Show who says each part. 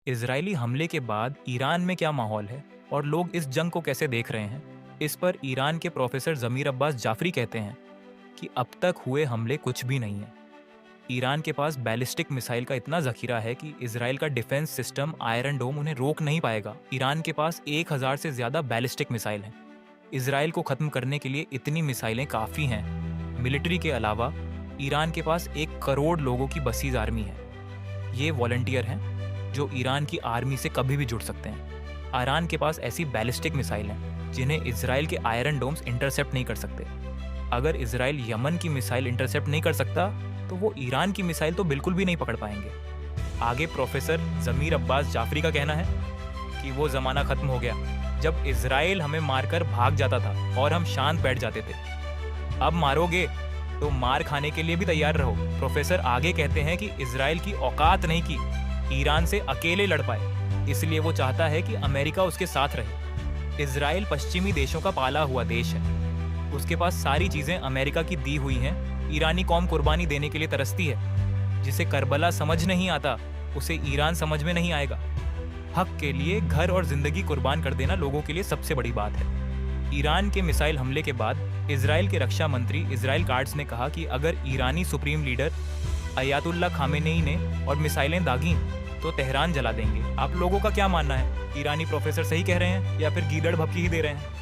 Speaker 1: Israeli हमले के बाद ईरान में क्या माहौल है और लोग इस जंग को कैसे देख रहे हैं? इस पर ईरान के प्रोफेसर जमीर अब्बास जाफरी कहते हैं कि अब तक हुए हमले कुछ भी नहीं है। ईरान के पास बैलिस्टिक मिसाइल का इतना जखीरा है कि इसराइल का डिफेंस सिस्टम आयरन डोम उन्हें रोक नहीं पाएगा। ईरान के पास 1000 से ज्यादा बैलिस्टिक मिसाइल हैं। इसराइल को खत्म करने के लिए इतनी मिसाइलें काफ़ी हैं। मिलिट्री के अलावा ईरान के पास 1 करोड़ लोगों की बसीज आर्मी है। ये वॉलंटियर हैं जो ईरान की आर्मी से कभी भी जुड़ सकते हैं। ईरान के पास ऐसी बैलिस्टिक मिसाइल हैं जिन्हें इसराइल के आयरन डोम्स इंटरसेप्ट नहीं कर सकते। अगर इसराइल यमन की मिसाइल इंटरसेप्ट नहीं कर सकता तो वो ईरान की मिसाइल तो बिल्कुल भी नहीं पकड़ पाएंगे। आगे प्रोफेसर जमीर अब्बास जाफरी का कहना है कि वो ज़माना ख़त्म हो गया जब इसराइल हमें मारकर भाग जाता था और हम शांत बैठ जाते थे। अब मारोगे तो मार खाने के लिए भी तैयार रहो। प्रोफेसर आगे कहते हैं कि इसराइल की औकात नहीं कि ईरान से अकेले लड़ पाए, इसलिए वो चाहता है कि अमेरिका उसके साथ रहे। इसराइल पश्चिमी देशों का पाला हुआ देश है। उसके पास सारी चीज़ें अमेरिका की दी हुई हैं। ईरानी कौम कुर्बानी देने के लिए तरसती है। जिसे करबला समझ नहीं आता उसे ईरान समझ में नहीं आएगा। हक के लिए घर और जिंदगी कुर्बान कर देना लोगों के लिए सबसे बड़ी बात है। ईरान के मिसाइल हमले के बाद इसराइल के रक्षा मंत्री इसराइल काट्स ने कहा कि अगर ईरानी सुप्रीम लीडर अयातुल्ला खामेनेई ने और मिसाइलें दागी तो तेहरान जला देंगे। आप लोगों का क्या मानना है? ईरानी प्रोफेसर सही कह रहे हैं या फिर गीदड़ भभकी ही दे रहे हैं?